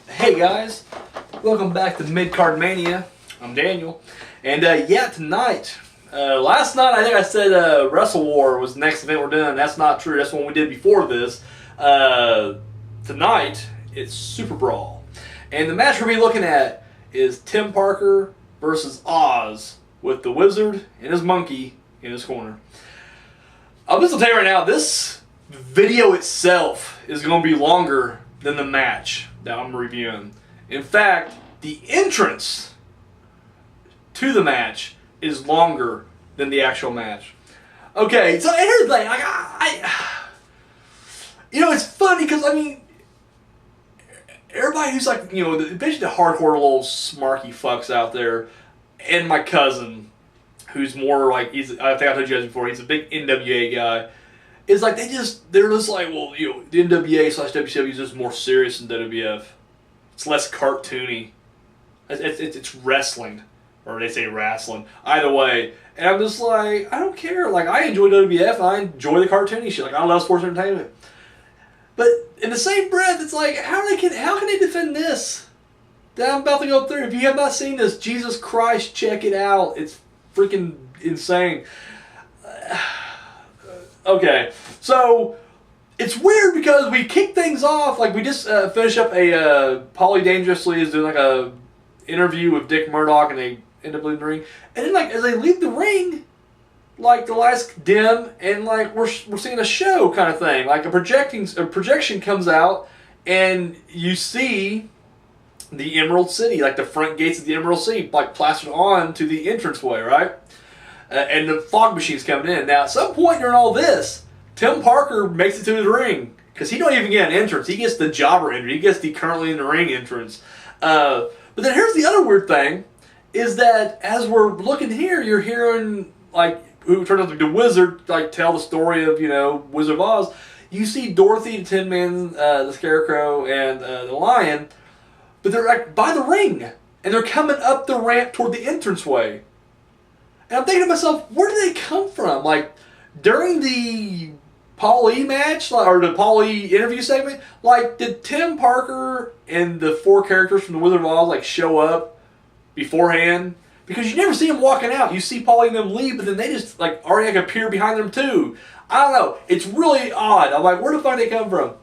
Hey guys, welcome back to Mid-Card Mania. I'm Daniel, and yeah, tonight, last night I think I said Wrestle War was the next event we're doing. That's not true. That's one we did before this. Tonight it's SuperBrawl, and the match we'll be looking at is Tim Parker versus Oz with the Wizard and his monkey in his corner. I'm just gonna tell you right now, this video itself is going to be longer than the match that I'm reviewing. In fact, the entrance to the match is longer than the actual match. Okay, so here's the thing. It's funny because, everybody who's basically the hardcore little smarky fucks out there, and my cousin, who's more like, I think I told you guys before, he's a big NWA guy. It's like they're just like, well, the NWA/WCW is just more serious than WWF. It's less cartoony. It's wrestling, or they say wrestling. Either way, and I'm just like, I don't care. Like, I enjoy WWF, and I enjoy the cartoony shit. Like, I love sports entertainment. But in the same breath, it's like, how can they defend this that I'm about to go through? If you have not seen this, Jesus Christ, check it out. It's freaking insane. Okay, so it's weird because we kick things off, like we just finished up a Paulie Dangerously is doing like a interview with Dick Murdoch, and they end up leaving the ring, and then like as they leave the ring, like the lights dim, and like we're seeing a show kind of thing, like a projection comes out, and you see the Emerald City, like the front gates of the Emerald City, like plastered on to the entranceway, right? And the fog machine's coming in. Now, at some point during all this, Tim Parker makes it to the ring. Because he don't even get an entrance. He gets the jobber entrance. He gets the currently in the ring entrance. But then here's the other weird thing. Is that as we're looking here, you're hearing, like, who turns out to be the Wizard, like, tell the story of, Wizard of Oz. You see Dorothy, the Tin Man, the Scarecrow, and the Lion. But they're, like, by the ring. And they're coming up the ramp toward the entranceway. And I'm thinking to myself, where did they come from? Like, during the Paulie match, or the Paulie interview segment, like, did Tim Parker and the four characters from The Wizard of Oz, like, show up beforehand? Because you never see them walking out. You see Paulie and them leave, but then they just, like, already like, appear behind them, too. I don't know. It's really odd. I'm like, where the fuck did they come from?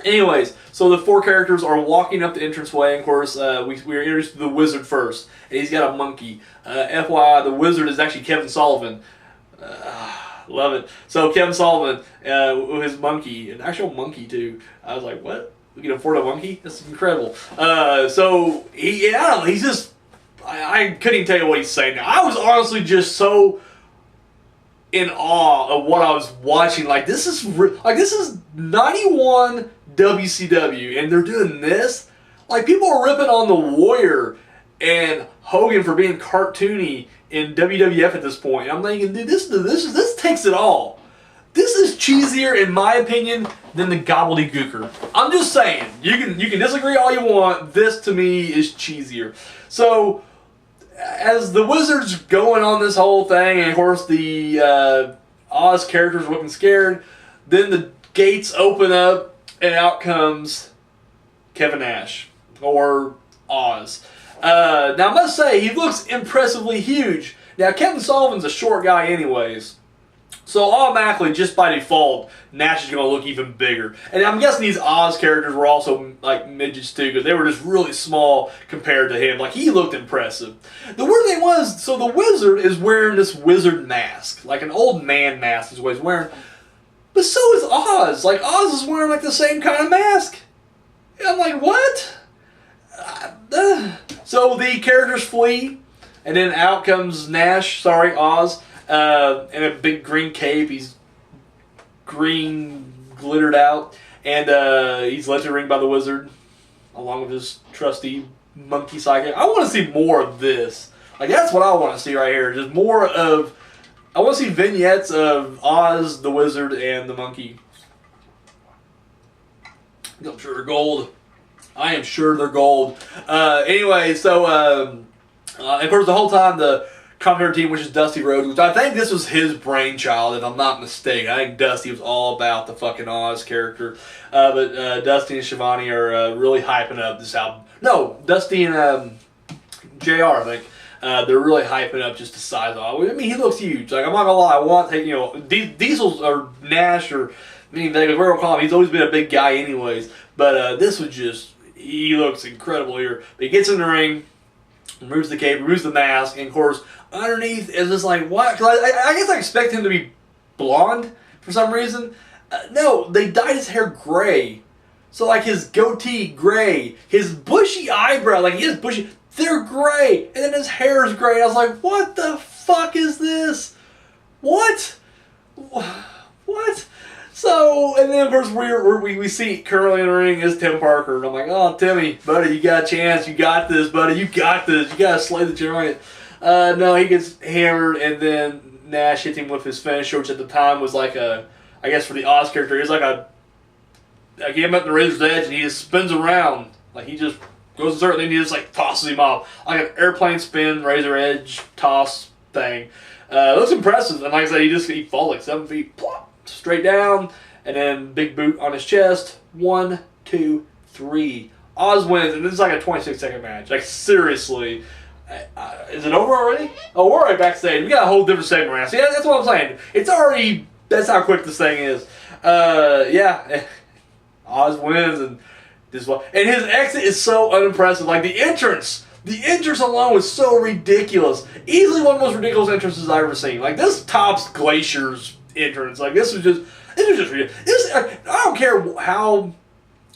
Anyways, so the four characters are walking up the entranceway, and of course, we are introduced to the Wizard first, and he's got a monkey. FYI, the Wizard is actually Kevin Sullivan. Love it. So Kevin Sullivan with his monkey, an actual monkey too. I was like, what? We can afford a monkey? That's incredible. So I don't know. He's just, I couldn't even tell you what he's saying now. I was honestly just so in awe of what I was watching. Like, this is 91 WCW, and they're doing this. Like, people are ripping on the Warrior and Hogan for being cartoony in WWF at this point. And I'm thinking, dude, this takes it all. This is cheesier, in my opinion, than the gobbledygooker. I'm just saying. You can disagree all you want. This to me is cheesier. So, as the Wizard's going on this whole thing, and of course the Oz characters are looking scared, then the gates open up, and out comes Kevin Nash, or Oz. Now, I must say, he looks impressively huge. Now, Kevin Sullivan's a short guy anyways, so automatically, just by default, Nash is going to look even bigger. And I'm guessing these Oz characters were also, like, midgets too, because they were just really small compared to him. Like, he looked impressive. The weird thing was, so the Wizard is wearing this wizard mask, like an old man mask is what he's wearing. But so is Oz. Like, Oz is wearing, like, the same kind of mask. And I'm like, what? So the characters flee, and then out comes Oz, in a big green cape. He's green glittered out, and he's led to the ring by the Wizard, along with his trusty monkey sidekick. I want to see more of this. Like, that's what I want to see right here. Just more of, I want to see vignettes of Oz, the Wizard, and the monkey. I'm sure they're gold. I am sure they're gold. Anyway, so, of course, the whole time the commentary team, which is Dusty Rhodes, which I think this was his brainchild, if I'm not mistaken. I think Dusty was all about the fucking Oz character. But Dusty and Shivani are really hyping up this album. No, Dusty and JR, I think. They're really hyping up just the size of it. I mean, he looks huge. Like, I'm not gonna lie, I want to take, Diesel or Nash or whatever we'll call him, he's always been a big guy anyways. But this was just, he looks incredible here. But he gets in the ring, removes the cape, removes the mask, and of course, underneath is just like, what? Because I guess I expect him to be blonde for some reason. No, they dyed his hair gray. So, like, his goatee, gray. His bushy eyebrow, like, he has bushy, they're gray. And then his hair is gray. And I was like, what the fuck is this? What? What? So, and then, of course, we see currently in the ring is Tim Parker. And I'm like, oh, Timmy, buddy, you got a chance. You got this, buddy. You got this. You got to slay the giant. No, he gets hammered, and then Nash hits him with his finisher, which at the time was like a, I guess for the Oz character, he was like him up the razor's edge, and he just spins around. Like, he just goes a certain thing, he just like tosses him off. Like an airplane spin, razor edge, toss thing. It looks impressive, and like I said, he falls like 7 feet, plop, straight down, and then big boot on his chest. 1, 2, 3. Oz wins, and this is like a 26-second match. Like, seriously. Is it over already? Oh, we're right backstage. We got a whole different segment right now. See, that's what I'm saying. It's already, that's how quick this thing is. Yeah. Oz wins, and this one. And his exit is so unimpressive. Like, the entrance alone was so ridiculous. Easily one of the most ridiculous entrances I've ever seen. Like, this tops Glacier's entrance. Like, this was just ridiculous. I don't care how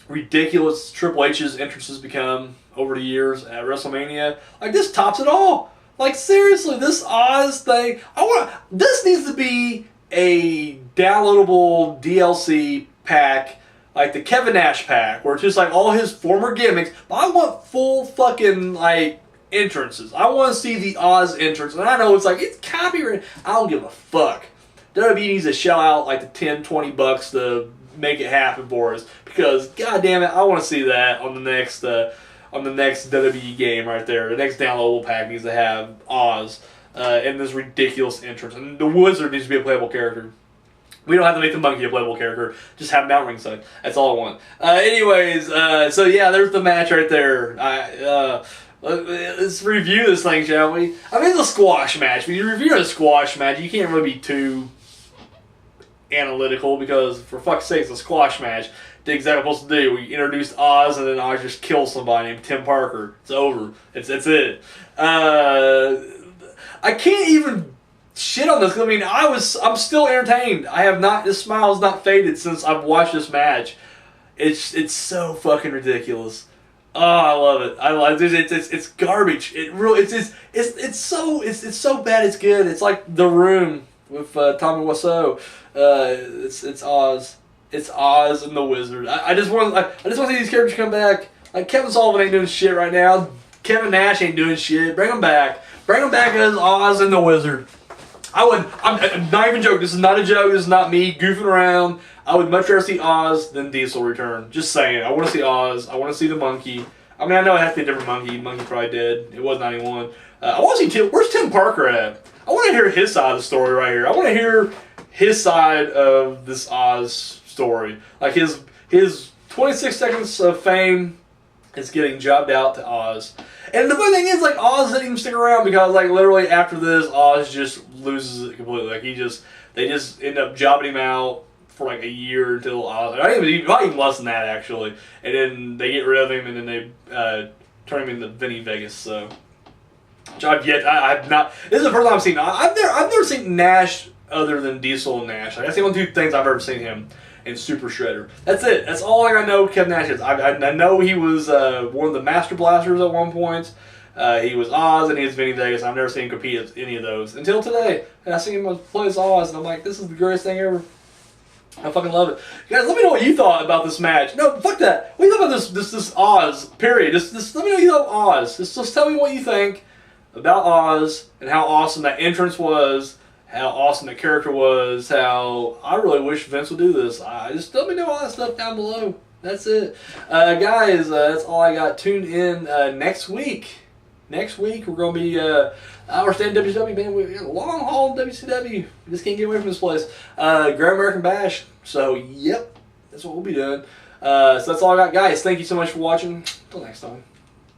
ridiculous Triple H's entrances become over the years at WrestleMania. Like, this tops it all. Like, seriously, this Oz thing, this needs to be a downloadable DLC pack, like the Kevin Nash pack, where it's just like all his former gimmicks, but I want full fucking, like, entrances. I want to see the Oz entrance, and I know it's like, it's copyrighted. I don't give a fuck. WWE needs to shell out like the 10, 20 bucks to make it happen for us, because, god damn it, I want to see that on the next WWE game right there. The next downloadable pack needs to have Oz in this ridiculous entrance. And the Wizard needs to be a playable character. We don't have to make the Monkey a playable character. Just have him out ringside. That's all I want. Anyways, so yeah, there's the match right there. Let's review this thing, shall we? I mean, it's a squash match. When you review a squash match, you can't really be too analytical, because, for fuck's sake, it's a squash match. Did exactly what we're supposed to do. We introduced Oz, and then Oz just kills somebody named Tim Parker. It's over. That's it. I can't even shit on this. I mean, I'm still entertained. This smile has not faded since I've watched this match. It's so fucking ridiculous. Oh, I love it. I love it. It's garbage. It really it's so bad it's good. It's like The Room with Tommy Wiseau. It's Oz. It's Oz and the Wizard. I just want to see these characters come back. Like, Kevin Sullivan ain't doing shit right now. Kevin Nash ain't doing shit. Bring them back. Bring them back as Oz and the Wizard. I'm not even joking. This is not a joke. This is not me goofing around. I would much rather see Oz than Diesel return. Just saying. I want to see Oz. I want to see the Monkey. I mean, I know it has to be a different Monkey. Monkey probably dead. It was 91. I want to see where's Tim Parker at? I want to hear his side of the story right here. I want to hear his side of this Oz story. Like, his 26 seconds of fame is getting jobbed out to Oz. And the funny thing is, like, Oz didn't even stick around, because, like, literally after this, Oz just loses it completely. Like, they just end up jobbing him out for like a year until Oz, not even less than that, actually. And then they get rid of him, and then they turn him into Vinny Vegas. So, which I've not. This is the first time I've seen. I've never seen Nash other than Diesel and Nash. Like, that's the only two things I've ever seen him in Super Shredder. That's it. That's all I know Kevin Nash is. I know he was one of the Master Blasters at one point. He was Oz, and he was Vinny Vegas. I've never seen him compete at any of those until today. And I seen him play as Oz, and I'm like, this is the greatest thing ever. I fucking love it. Guys, let me know what you thought about this match. No, fuck that. What do you think about this Oz, period? Just let me know what you thought about Oz. Just tell me what you think about Oz, and how awesome that entrance was, how awesome the character was, how I really wish Vince would do this. Just let me know all that stuff down below. That's it. Guys, that's all I got. Tune in next week. Next week, we're going to be, we're staying in WCW, man. We got a long haul in WCW. We just can't get away from this place. Great American Bash. So, yep, that's what we'll be doing. So that's all I got. Guys, thank you so much for watching. Until next time.